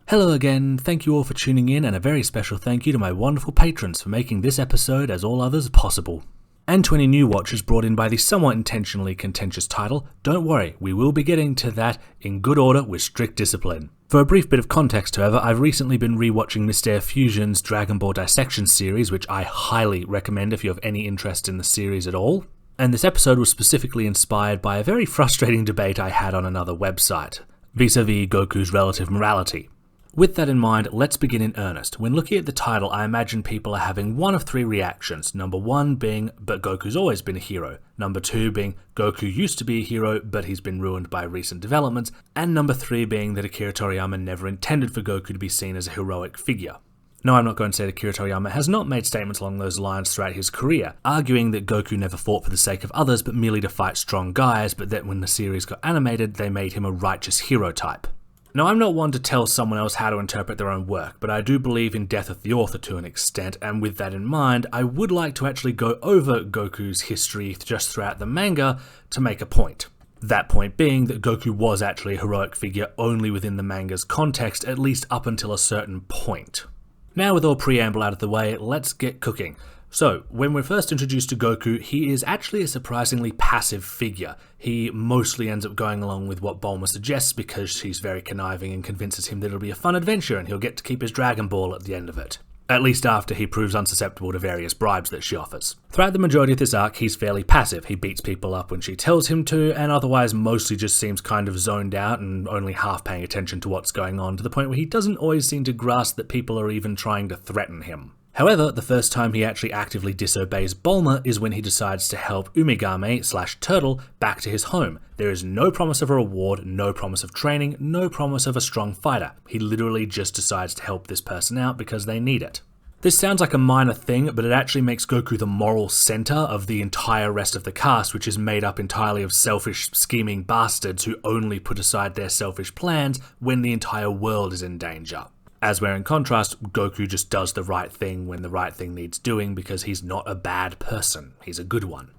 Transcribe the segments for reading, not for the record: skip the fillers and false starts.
Hello again, thank you all for tuning in, and a very special thank you to my wonderful patrons for making this episode, as all others, possible. And to any new watchers brought in by the somewhat intentionally contentious title, don't worry, we will be getting to that in good order with strict discipline. For a brief bit of context, however, I've recently been rewatching Mr. Fusion's Dragon Ball Dissection series, which I highly recommend if you have any interest in the series at all. And this episode was specifically inspired by a very frustrating debate I had on another website, vis-a-vis Goku's relative morality. With that in mind, let's begin in earnest. When looking at the title, I imagine people are having one of three reactions. Number one being, but Goku's always been a hero. Number two being, Goku used to be a hero, but he's been ruined by recent developments. And number three being that Akira Toriyama never intended for Goku to be seen as a heroic figure. No, I'm not going to say that Akira Toriyama has not made statements along those lines throughout his career, arguing that Goku never fought for the sake of others, but merely to fight strong guys, but that when the series got animated, they made him a righteous hero type. Now, I'm not one to tell someone else how to interpret their own work, but I do believe in death of the author to an extent, and with that in mind, I would like to actually go over Goku's history just throughout the manga to make a point. That point being that Goku was actually a heroic figure only within the manga's context, at least up until a certain point. Now, with all preamble out of the way, let's get cooking. So, when we're first introduced to Goku, he is actually a surprisingly passive figure. He mostly ends up going along with what Bulma suggests because she's very conniving and convinces him that it'll be a fun adventure and he'll get to keep his Dragon Ball at the end of it. At least after he proves unsusceptible to various bribes that she offers. Throughout the majority of this arc, he's fairly passive. He beats people up when she tells him to, and otherwise mostly just seems kind of zoned out and only half paying attention to what's going on, to the point where he doesn't always seem to grasp that people are even trying to threaten him. However, the first time he actually actively disobeys Bulma is when he decides to help Umigame/Turtle back to his home. There is no promise of a reward, no promise of training, no promise of a strong fighter. He literally just decides to help this person out because they need it. This sounds like a minor thing, but it actually makes Goku the moral center of the entire rest of the cast, which is made up entirely of selfish, scheming bastards who only put aside their selfish plans when the entire world is in danger. As where in contrast, Goku just does the right thing when the right thing needs doing because he's not a bad person, he's a good one.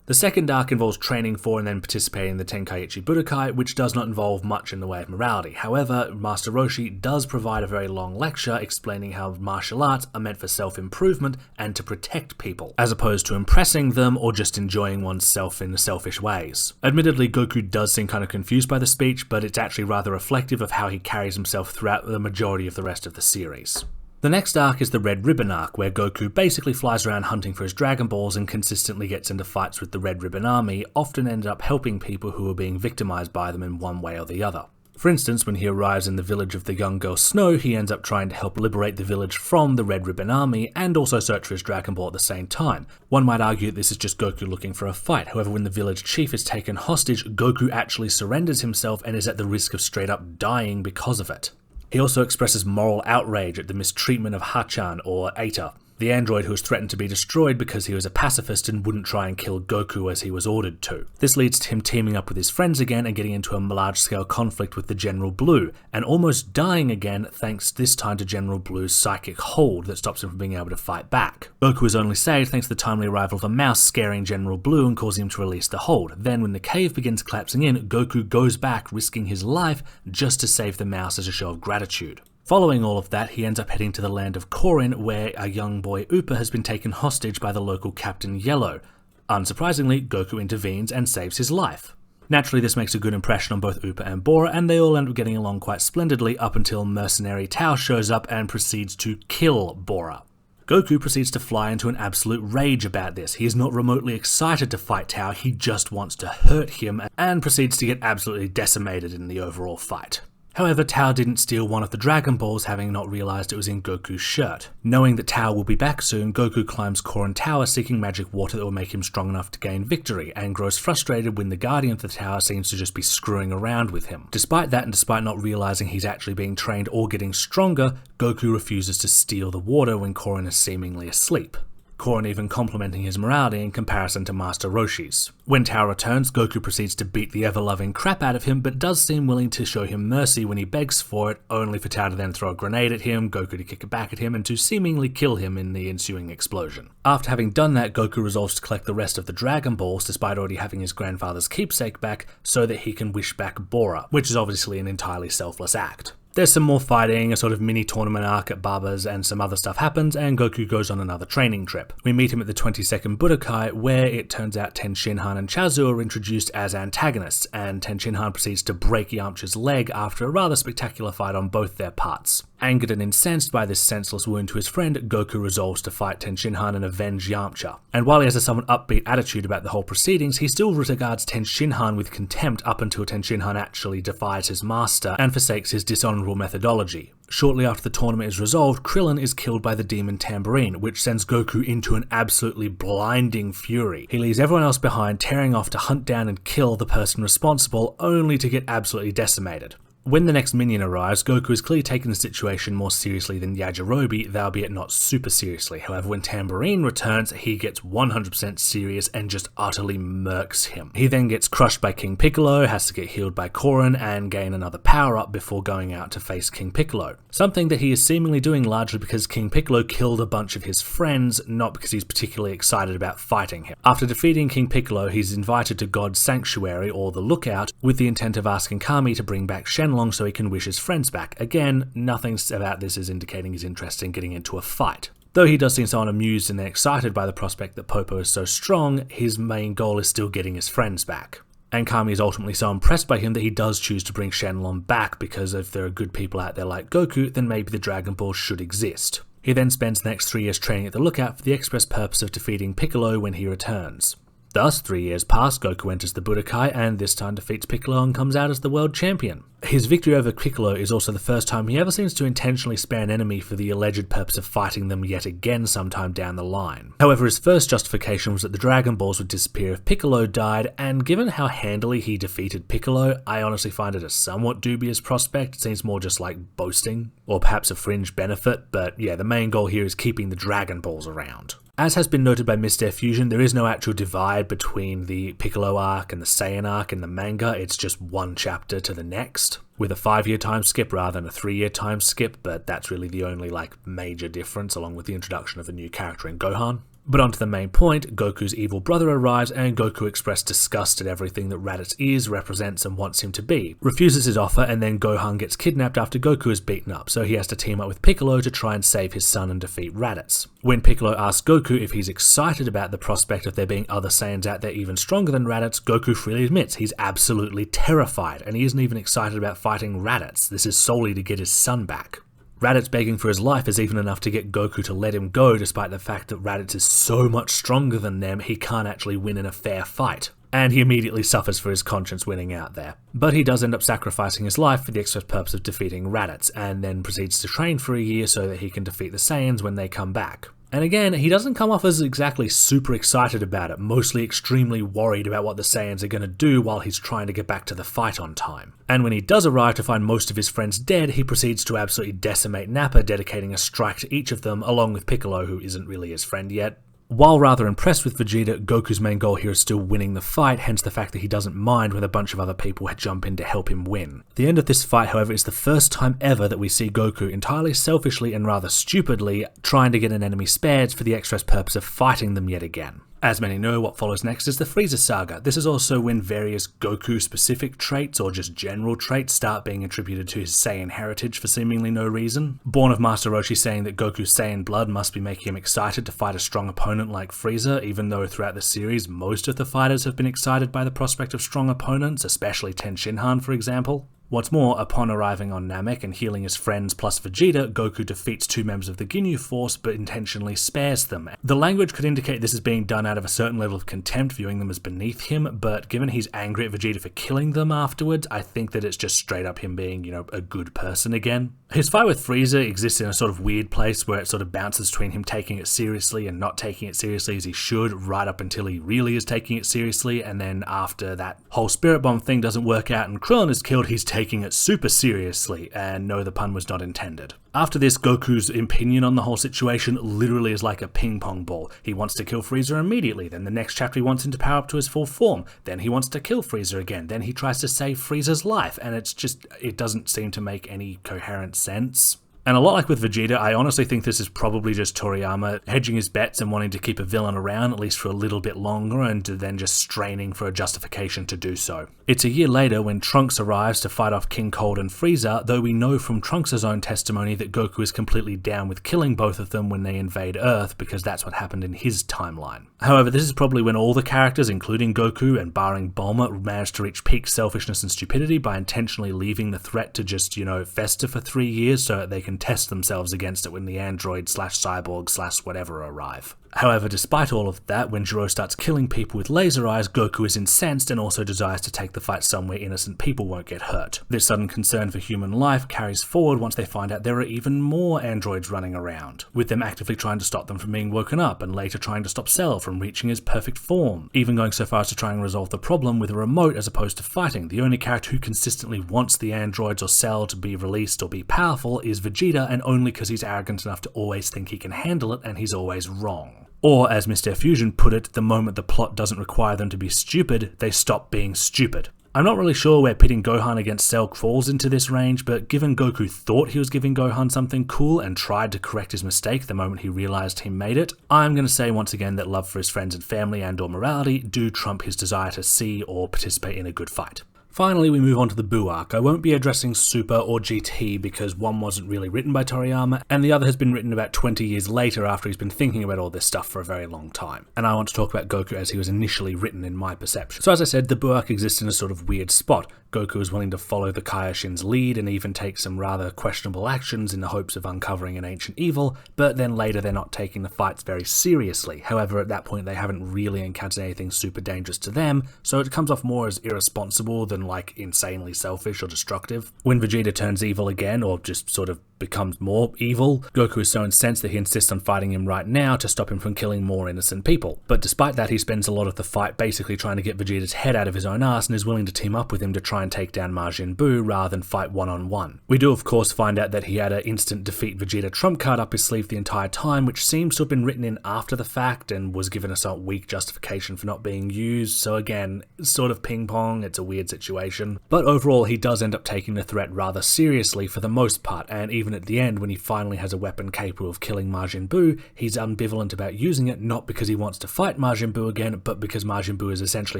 The second arc involves training for and then participating in the Tenkaichi Budokai, which does not involve much in the way of morality. However, Master Roshi does provide a very long lecture explaining how martial arts are meant for self-improvement and to protect people, as opposed to impressing them or just enjoying oneself in selfish ways. Admittedly, Goku does seem kind of confused by the speech, but it's actually rather reflective of how he carries himself throughout the majority of the rest of the series. The next arc is the Red Ribbon arc, where Goku basically flies around hunting for his Dragon Balls and consistently gets into fights with the Red Ribbon Army, often ended up helping people who are being victimized by them in one way or the other. For instance, when he arrives in the village of the young girl Snow, he ends up trying to help liberate the village from the Red Ribbon Army and also search for his Dragon Ball at the same time. One might argue that this is just Goku looking for a fight, however when the village chief is taken hostage, Goku actually surrenders himself and is at the risk of straight up dying because of it. He also expresses moral outrage at the mistreatment of Hachan, or Eta, the android who was threatened to be destroyed because he was a pacifist and wouldn't try and kill Goku as he was ordered to. This leads to him teaming up with his friends again and getting into a large-scale conflict with the General Blue, and almost dying again thanks this time to General Blue's psychic hold that stops him from being able to fight back. Goku is only saved thanks to the timely arrival of a mouse scaring General Blue and causing him to release the hold. Then when the cave begins collapsing in, Goku goes back, risking his life just to save the mouse as a show of gratitude. Following all of that, he ends up heading to the land of Korin, where a young boy Upa has been taken hostage by the local Captain Yellow. Unsurprisingly, Goku intervenes and saves his life. Naturally, this makes a good impression on both Upa and Bora, and they all end up getting along quite splendidly up until Mercenary Tao shows up and proceeds to kill Bora. Goku proceeds to fly into an absolute rage about this. He is not remotely excited to fight Tao, he just wants to hurt him, and proceeds to get absolutely decimated in the overall fight. However, Tao didn't steal one of the Dragon Balls, having not realized it was in Goku's shirt. Knowing that Tao will be back soon, Goku climbs Korin Tower seeking magic water that will make him strong enough to gain victory, and grows frustrated when the guardian of the tower seems to just be screwing around with him. Despite that, and despite not realizing he's actually being trained or getting stronger, Goku refuses to steal the water when Korin is seemingly asleep. Korin even complimenting his morality in comparison to Master Roshi's. When Tao returns, Goku proceeds to beat the ever-loving crap out of him, but does seem willing to show him mercy when he begs for it, only for Tao to then throw a grenade at him, Goku to kick it back at him, and to seemingly kill him in the ensuing explosion. After having done that, Goku resolves to collect the rest of the Dragon Balls, despite already having his grandfather's keepsake back, so that he can wish back Bora, which is obviously an entirely selfless act. There's some more fighting, a sort of mini tournament arc at Baba's, and some other stuff happens, and Goku goes on another training trip. We meet him at the 22nd Budokai, where it turns out Ten Shinhan and Chazu are introduced as antagonists, and Ten Shinhan proceeds to break Yamcha's leg after a rather spectacular fight on both their parts. Angered and incensed by this senseless wound to his friend, Goku resolves to fight Ten Shinhan and avenge Yamcha. And while he has a somewhat upbeat attitude about the whole proceedings, he still regards Ten Shinhan with contempt up until Ten Shinhan actually defies his master and forsakes his dishonorable methodology. Shortly after the tournament is resolved, Krillin is killed by the demon Tambourine, which sends Goku into an absolutely blinding fury. He leaves everyone else behind, tearing off to hunt down and kill the person responsible, only to get absolutely decimated. When the next minion arrives, Goku is clearly taking the situation more seriously than Yajirobe, though albeit not super seriously. However, when Tambourine returns, he gets 100% serious and just utterly murks him. He then gets crushed by King Piccolo, has to get healed by Korin, and gain another power-up before going out to face King Piccolo. Something that he is seemingly doing largely because King Piccolo killed a bunch of his friends, not because he's particularly excited about fighting him. After defeating King Piccolo, he's invited to God's Sanctuary, or the Lookout, with the intent of asking Kami to bring back Shenlong so he can wish his friends back. Again, nothing about this is indicating his interest in getting into a fight. Though he does seem somewhat amused and excited by the prospect that Popo is so strong, his main goal is still getting his friends back. And Kami is ultimately so impressed by him that he does choose to bring Shenlong back, because if there are good people out there like Goku, then maybe the Dragon Ball should exist. He then spends the next 3 years training at the Lookout for the express purpose of defeating Piccolo when he returns. Thus, 3 years pass, Goku enters the Budokai and this time defeats Piccolo and comes out as the world champion. His victory over Piccolo is also the first time he ever seems to intentionally spare an enemy for the alleged purpose of fighting them yet again sometime down the line. However, his first justification was that the Dragon Balls would disappear if Piccolo died, and given how handily he defeated Piccolo, I honestly find it a somewhat dubious prospect. It seems more just like boasting, or perhaps a fringe benefit, but yeah, the main goal here is keeping the Dragon Balls around. As has been noted by Mr. Air Fusion, there is no actual divide between the Piccolo arc and the Saiyan arc in the manga. It's just one chapter to the next, with a 5-year time skip rather than a 3-year time skip, but that's really the only major difference, along with the introduction of a new character in Gohan. But on to the main point, Goku's evil brother arrives and Goku expresses disgust at everything that Raditz is, represents and wants him to be, refuses his offer, and then Gohan gets kidnapped after Goku is beaten up, so he has to team up with Piccolo to try and save his son and defeat Raditz. When Piccolo asks Goku if he's excited about the prospect of there being other Saiyans out there even stronger than Raditz, Goku freely admits he's absolutely terrified, and he isn't even excited about fighting Raditz. This is solely to get his son back. Raditz begging for his life is even enough to get Goku to let him go, despite the fact that Raditz is so much stronger than them he can't actually win in a fair fight. And he immediately suffers for his conscience winning out there. But he does end up sacrificing his life for the express purpose of defeating Raditz, and then proceeds to train for a year so that he can defeat the Saiyans when they come back. And again, he doesn't come off as exactly super excited about it, mostly extremely worried about what the Saiyans are going to do while he's trying to get back to the fight on time. And when he does arrive to find most of his friends dead, he proceeds to absolutely decimate Nappa, dedicating a strike to each of them, along with Piccolo, who isn't really his friend yet. While rather impressed with Vegeta, Goku's main goal here is still winning the fight, hence the fact that he doesn't mind when a bunch of other people jump in to help him win. The end of this fight, however, is the first time ever that we see Goku entirely selfishly and rather stupidly trying to get an enemy spared for the express purpose of fighting them yet again. As many know, what follows next is the Frieza saga. This is also when various Goku-specific traits, or just general traits, start being attributed to his Saiyan heritage for seemingly no reason. Born of Master Roshi saying that Goku's Saiyan blood must be making him excited to fight a strong opponent like Frieza, even though throughout the series most of the fighters have been excited by the prospect of strong opponents, especially Ten Shinhan for example. What's more, upon arriving on Namek and healing his friends plus Vegeta, Goku defeats 2 members of the Ginyu Force but intentionally spares them. The language could indicate this is being done out of a certain level of contempt, viewing them as beneath him, but given he's angry at Vegeta for killing them afterwards, I think that it's just straight up him being, a good person again. His fight with Frieza exists in a sort of weird place where it sort of bounces between him taking it seriously and not taking it seriously as he should, right up until he really is taking it seriously, and then after that whole Spirit Bomb thing doesn't work out and Krillin is killed, he's taking it super seriously, and no, the pun was not intended. After this, Goku's opinion on the whole situation literally is like a ping pong ball. He wants to kill Frieza immediately, then the next chapter he wants him to power up to his full form, then he wants to kill Frieza again, then he tries to save Frieza's life, and it doesn't seem to make any coherent sense. And a lot like with Vegeta, I honestly think this is probably just Toriyama hedging his bets and wanting to keep a villain around at least for a little bit longer and then just straining for a justification to do so. It's a year later when Trunks arrives to fight off King Cold and Frieza, though we know from Trunks' own testimony that Goku is completely down with killing both of them when they invade Earth because that's what happened in his timeline. However, this is probably when all the characters, including Goku and barring Bulma, managed to reach peak selfishness and stupidity by intentionally leaving the threat to just, fester for 3 years so that they can test themselves against it when the android/cyborg/whatever arrive. However, despite all of that, when Gero starts killing people with laser eyes, Goku is incensed and also desires to take the fight somewhere innocent people won't get hurt. This sudden concern for human life carries forward once they find out there are even more androids running around, with them actively trying to stop them from being woken up and later trying to stop Cell from reaching his perfect form, even going so far as to try and resolve the problem with a remote as opposed to fighting. The only character who consistently wants the androids or Cell to be released or be powerful is Vegeta, and only because he's arrogant enough to always think he can handle it and he's always wrong. Or, as Mr. Fusion put it, the moment the plot doesn't require them to be stupid, they stop being stupid. I'm not really sure where pitting Gohan against Cell falls into this range, but given Goku thought he was giving Gohan something cool and tried to correct his mistake the moment he realized he made it, I'm going to say once again that love for his friends and family and/or morality do trump his desire to see or participate in a good fight. Finally, we move on to the Buu arc. I won't be addressing Super or GT because one wasn't really written by Toriyama and the other has been written about 20 years later after he's been thinking about all this stuff for a very long time. And I want to talk about Goku as he was initially written in my perception. So as I said, the Buu arc exists in a sort of weird spot. Goku is willing to follow the Kaioshin's lead and even take some rather questionable actions in the hopes of uncovering an ancient evil, but then later they're not taking the fights very seriously. However, at that point they haven't really encountered anything super dangerous to them, so it comes off more as irresponsible than like insanely selfish or destructive. When Vegeta turns evil again, or just sort of becomes more evil, Goku is so incensed that he insists on fighting him right now to stop him from killing more innocent people. But despite that, he spends a lot of the fight basically trying to get Vegeta's head out of his own ass and is willing to team up with him to try and take down Majin Buu rather than fight one-on-one. We do of course find out that he had an instant defeat Vegeta trump card up his sleeve the entire time, which seems to have been written in after the fact and was given a somewhat weak justification for not being used, so again, sort of ping pong, it's a weird situation. But overall, he does end up taking the threat rather seriously for the most part, and even at the end, when he finally has a weapon capable of killing Majin Buu, he's ambivalent about using it, not because he wants to fight Majin Buu again, but because Majin Buu is essentially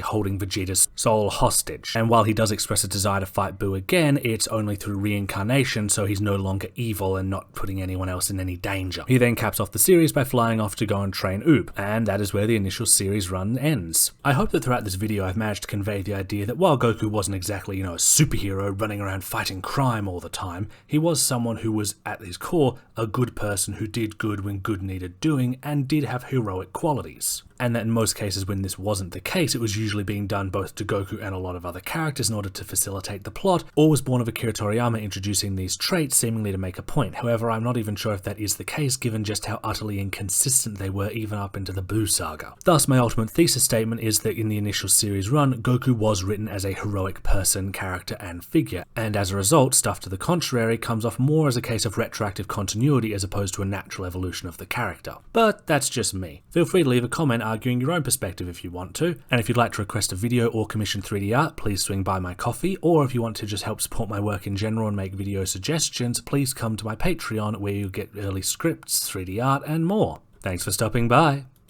holding Vegeta's soul hostage. And while he does express a desire to fight Buu again, it's only through reincarnation, so he's no longer evil and not putting anyone else in any danger. He then caps off the series by flying off to go and train Oob, and that is where the initial series run ends. I hope that throughout this video I've managed to convey the idea that while Goku wasn't exactly, a superhero running around fighting crime all the time, he was someone who was, at his core, a good person who did good when good needed doing and did have heroic qualities. And that in most cases when this wasn't the case, it was usually being done both to Goku and a lot of other characters in order to facilitate the plot, or was born of Akira Toriyama introducing these traits seemingly to make a point. However, I'm not even sure if that is the case given just how utterly inconsistent they were even up into the Buu saga. Thus, my ultimate thesis statement is that in the initial series run, Goku was written as a heroic person, character, and figure, and as a result, stuff to the contrary comes off more as a case of retroactive continuity as opposed to a natural evolution of the character. But that's just me. Feel free to leave a comment arguing your own perspective if you want to, and if you'd like to request a video or commission 3D art, please swing by my coffee, or if you want to just help support my work in general and make video suggestions, please come to my Patreon where you'll get early scripts, 3D art, and more. Thanks for stopping by.